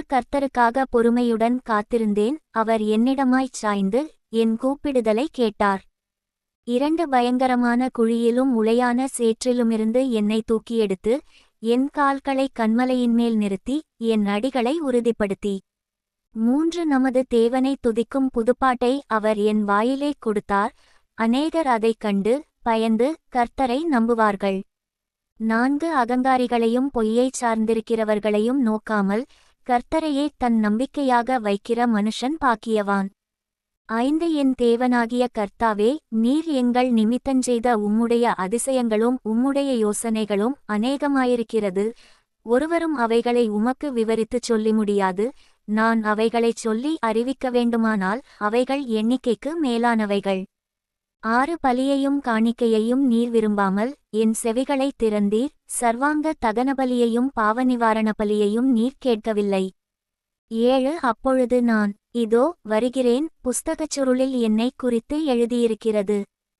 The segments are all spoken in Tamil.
இன்று கர்த்தருக்காக பொறுமையுடன் காத்திருந்தேன். அவர் என்னிடமாய்ச் சாய்ந்து என் கூப்பிடுதலை கேட்டார். 2 பயங்கரமான குழியிலும் உளையான சேற்றிலுமிருந்து என்னை தூக்கியெடுத்து என் கால்களை கன்மலையின்மேல் நிறுத்தி என் அடிகளை உறுதிப்படுத்தி 3 நமது தேவனை துதிக்கும் புதுப்பாட்டை அவர் என் வாயிலே கொடுத்தார். அநேகர் அதைக் கண்டு பயந்து கர்த்தரை நம்புவார்கள். 4 அகங்காரிகளையும் பொய்யைச் சார்ந்திருக்கிறவர்களையும் நோக்காமல் கர்த்தரையே தன் நம்பிக்கையாக வைக்கிற மனுஷன் பாக்கியவான். 5 என் தேவனாகிய கர்த்தாவே, நீர் எங்கள் நிமித்தஞ்செய்த உம்முடைய அதிசயங்களும் உம்முடைய யோசனைகளும் அநேகமாயிருக்கிறது. ஒருவரும் அவைகளை உமக்கு விவரித்துச் சொல்லி முடியாது. நான் அவைகளைச் சொல்லி அறிவிக்க வேண்டுமானால் அவைகள் எண்ணிக்கைக்கு மேலானவைகள். 6 பலியையும் காணிக்கையையும் நீர் விரும்பாமல் என் செவிகளைத் திறந்தீர். சர்வாங்க தகனபலியையும் பாவநிவாரண பலியையும் நீர் கேட்கவில்லை. 7 அப்பொழுது நான், இதோ வருகிறேன், புஸ்தகச் சுருளில் என்னை குறித்து எழுதியிருக்கிறது.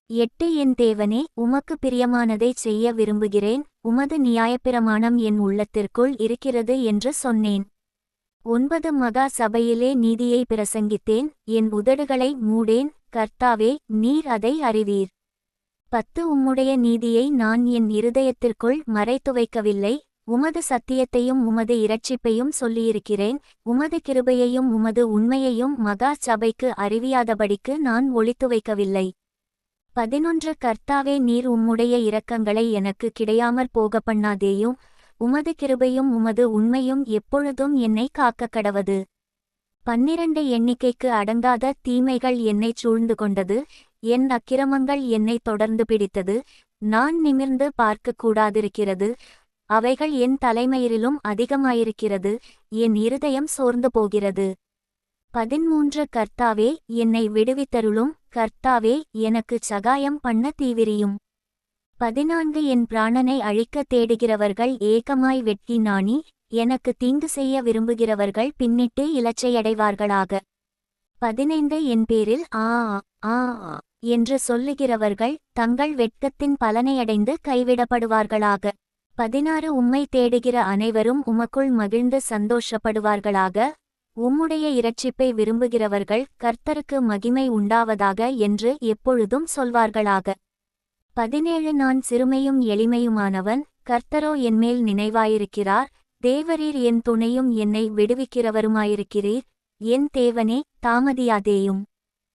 8 என் தேவனே, உமக்கு பிரியமானதைச் செய்ய விரும்புகிறேன், உமது நியாயப்பிரமாணம் என் உள்ளத்திற்குள் இருக்கிறது என்று சொன்னேன். 9 மகா சபையிலே நீதியை பிரசங்கித்தேன், என் உதடுகளை மூடேன். கர்த்தாவே, நீர் அதை அறிவீர். 10 உம்முடைய நீதியை நான் என் இருதயத்திற்குள் மறைத்து வைக்கவில்லை. உமது சத்தியத்தையும் உமது இரட்சிப்பையும் சொல்லியிருக்கிறேன். உமது கிருபையையும் உமது உண்மையையும் மகா சபைக்கு அறிவியாதபடிக்கு நான் ஒளித்து வைக்கவில்லை. 11 கர்த்தாவே, நீர் உம்முடைய இரக்கங்களை எனக்கு கிடையாமற் போக பண்ணாதேயும். உமது கிருபையும் உமது உண்மையும் எப்பொழுதும் என்னை காக்கக் கடவது. 12 எண்ணிக்கைக்கு அடங்காத தீமைகள் என்னைச் சூழ்ந்து கொண்டது. என் அக்கிரமங்கள் என்னை தொடர்ந்து பிடித்தது. நான் நிமிர்ந்து பார்க்கக்கூடாதிருக்கிறது. அவைகள் என் தலைமயிரிலும் அதிகமாயிருக்கிறது. என் இருதயம் சோர்ந்து போகிறது. 13 கர்த்தாவே, என்னை விடுவித்தருளும். கர்த்தாவே, எனக்குச் சகாயம் பண்ண தீவிரியும். 14 என் பிராணனை அழிக்கத் தேடுகிறவர்கள் ஏகமாய் வெட்கி நாணி எனக்கு தீங்கு செய்ய விரும்புகிறவர்கள் பின்னிட்டு இலச்சையடைவார்களாக. 15 என் பேரில் ஆ ஆ என்று சொல்லுகிறவர்கள் தங்கள் வெட்கத்தின் பலனையடைந்து கைவிடப்படுவார்களாக. 16 உம்மை தேடுகிற அனைவரும் உமக்குள் மகிழ்ந்து சந்தோஷப்படுவார்களாக. உம்முடைய இரட்சிப்பை விரும்புகிறவர்கள் கர்த்தருக்கு மகிமை உண்டாவதாக என்று எப்பொழுதும் சொல்வார்களாக. 17 நான் சிறுமையும் எளிமையுமானவன், கர்த்தரோ என்மேல் நினைவாயிருக்கிறார். தேவரீர் என் துணையும் என்னை விடுவிக்கிறவருமாயிருக்கிறீர். என் தேவனே, தாமதியாதேயும்.